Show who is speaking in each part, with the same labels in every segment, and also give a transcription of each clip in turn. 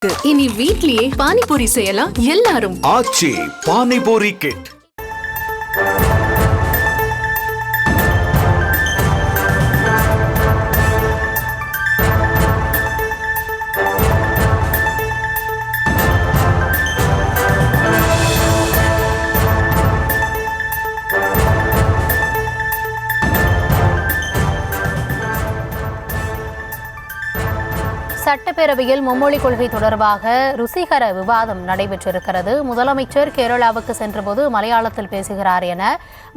Speaker 1: இனி வீட்லயே பானிபூரி செய்யலாம் எல்லாரும்.
Speaker 2: ஆச்சி பானிபூரி கிட்.
Speaker 3: சட்டப்பேரவையில் மும்மொழி கொள்கை தொடர்பாக ருசிகர விவாதம் நடைபெற்றிருக்கிறது. முதலமைச்சர் கேரளாவுக்கு சென்றபோது மலையாளத்தில் பேசுகிறார் என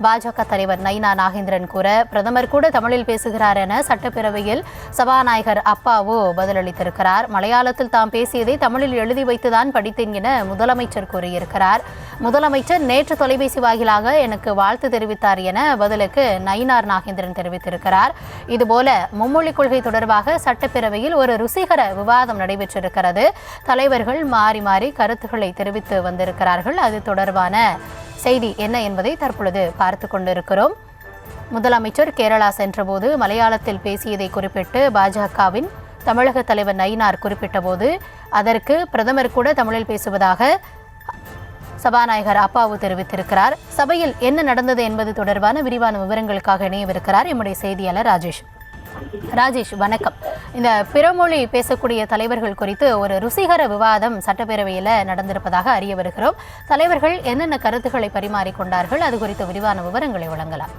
Speaker 3: பாஜக தலைவர் நயினா நாகேந்திரன் கூற, பிரதமர் கூட தமிழில் பேசுகிறார் என சட்டப்பேரவையில் சபாநாயகர் அப்பாவு பதிலளித்திருக்கிறார். மலையாளத்தில் தாம் பேசியதை தமிழில் எழுதி வைத்துதான் படித்தேன் என முதலமைச்சர் கூறியிருக்கிறார். முதலமைச்சர் நேற்று தொலைபேசி வாயிலாக எனக்கு வாழ்த்து தெரிவித்தார் என பதிலுக்கு நயினார் நாகேந்திரன் தெரிவித்திருக்கிறார். இதுபோல மும்மொழி கொள்கை தொடர்பாக சட்டப்பேரவையில் ஒரு ருசிகர விவாதம் நடைபெற்றிருக்கிறது. தலைவர்கள் மாறி மாறி கருத்துக்களை தெரிவித்து வந்திருக்கிறார்கள். அது தொடர்பான செய்தி என்ன என்பதை தற்பொழுது பார்த்து கொண்டிருக்கிறோம். முதலமைச்சர் கேரளா சென்றபோது மலையாளத்தில் பேசியதை குறிப்பிட்டு பாஜகவின் தமிழக தலைவர் நயினார் குறிப்பிட்ட போது அதற்கு பிரதமர் கூட தமிழில் பேசுவதாக சபாநாயகர் அப்பாவு தெரிவித்திருக்கிறார். சபையில் என்ன நடந்தது என்பது தொடர்பான விரிவான விவரங்களுக்காக இணையவிருக்கிறார் எம்முடைய செய்தியாளர் ராஜேஷ். வணக்கம். இந்த பிறமொழி பேசக்கூடிய தலைவர்கள் குறித்து ஒரு ருசிகர விவாதம் சட்டப்பேரவையில் நடந்திருப்பதாக அறிய வருகிறோம். தலைவர்கள் என்னென்ன கருத்துக்களை பரிமாறிக்கொண்டார்கள், அது குறித்த விரிவான விவரங்களை வழங்கலாம்.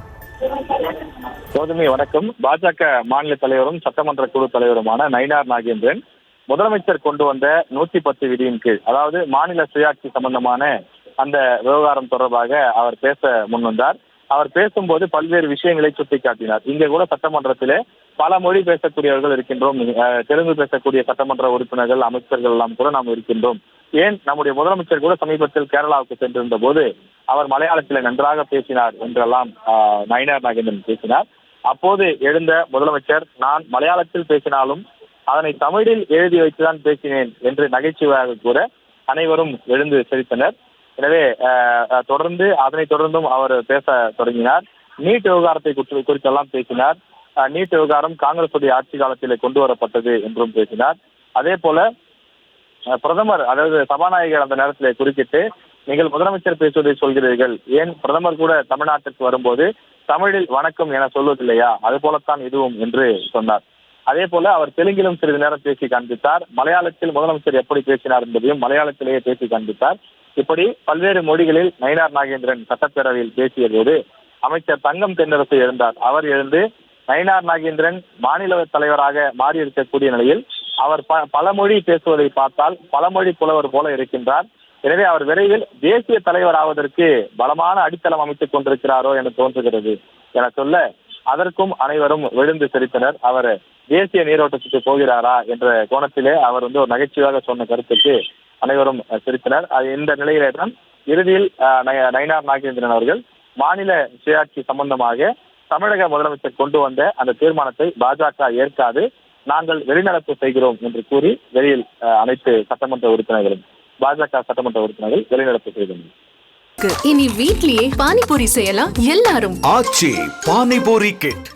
Speaker 4: கோதுமை வணக்கம். பாஜக மாநில தலைவரும் சட்டமன்ற குழு தலைவருமான நயினார் நாகேந்திரன் முதலமைச்சர் கொண்டு வந்த 110 விதியின் கீழ், அதாவது மாநில சுயாட்சி சம்பந்தமான அந்த விவகாரம் தொடர்பாக அவர் பேச முன்வந்தார். அவர் பேசும்போது பல்வேறு விஷயங்களை சுட்டிக்காட்டினார். இங்கே கூட சட்டமன்றத்திலே பல மொழி பேசக்கூடியவர்கள் இருக்கின்றோம். தெலுங்கு பேசக்கூடிய சட்டமன்ற உறுப்பினர்கள், அமைச்சர்கள் எல்லாம் கூட நாம் இருக்கின்றோம். ஏன் நம்முடைய முதலமைச்சர் கூட சமீபத்தில் கேரளாவுக்கு சென்றிருந்த போது அவர் மலையாளத்திலே நன்றாக பேசினார் என்றெல்லாம் நயினார் நாகேந்திரன் பேசினார். அப்போது எழுந்த முதலமைச்சர், நான் மலையாளத்தில் பேசினாலும் அதனை தமிழில் எழுதி வைத்துதான் பேசினேன் என்று நகைச்சுவையாக கூற அனைவரும் எழுந்து சிரித்தனர். எனவே அதனைத் தொடர்ந்தும் அவர் பேச தொடங்கினார். நீட் விவகாரத்தை குறித்தெல்லாம் பேசினார். நீட் விவகாரம் காங்கிரசுடைய ஆட்சி காலத்திலே கொண்டு வரப்பட்டது என்றும் பேசினார். அதே போல பிரதமர், அதாவது சபாநாயகர் அந்த நேரத்திலே குறுக்கிட்டு, நீங்கள் முதலமைச்சர் பேசுவதை சொல்கிறீர்கள், ஏன் பிரதமர் கூட தமிழ்நாட்டிற்கு வரும்போது தமிழில் வணக்கம் என சொல்வதில்லையா, அது போலத்தான் இதுவும் என்று சொன்னார். அதே போல அவர் தெலுங்கிலும் சிறிது நேரம் பேசி காண்பித்தார். மலையாளத்தில் முதலமைச்சர் எப்படி பேசினார் என்பதையும் மலையாளத்திலேயே பேசி காண்பித்தார். இப்படி பல்வேறு மொழிகளில் நயினார் நாகேந்திரன் சட்டப்பேரவையில் பேசிய போது அமைச்சர் தங்கம் தென்னரசு எழுந்தார். அவர் எழுந்து, நயினார் நாகேந்திரன் மாநில தலைவராக மாறி இருக்கக்கூடிய நிலையில் அவர் பல மொழி பேசுவதை பார்த்தால் பலமொழி புலவர் போல இருக்கின்றார். எனவே அவர் விரைவில் தேசிய தலைவர் ஆவதற்கு பலமான அடித்தளம் அமைத்துக் கொண்டிருக்கிறாரோ என தோன்றுகிறது என சொல்ல, அதற்கும் அனைவரும் விழுந்து சிரித்தனர். அவர் தேசிய நீரோட்டத்துக்கு போகிறாரா என்ற கோணத்திலே அவர் ஒரு நகைச்சுவையாக சொன்ன கருத்துக்கு அனைவரும் சிரித்தனர். இந்த நிலையிலே தான் இறுதியில் நயினார் நாகேந்திரன் அவர்கள் மாநில சுயாட்சி சம்பந்தமாக தமிழக முதலமைச்சர் கொண்டு வந்த அந்த தீர்மானத்தை பாஜக ஏற்காது, நாங்கள் வெளிநடப்பு செய்கிறோம் என்று கூறி வெளியில் அனைத்து சட்டமன்ற உறுப்பினர்களும், பாஜக சட்டமன்ற உறுப்பினர்கள் வெளிநடப்பு செய்தனர்.
Speaker 1: இனி வீட்லயே பானிபூரி செய்யலாம் எல்லாரும்.
Speaker 2: ஆச்சி பானிபூரி கிட்.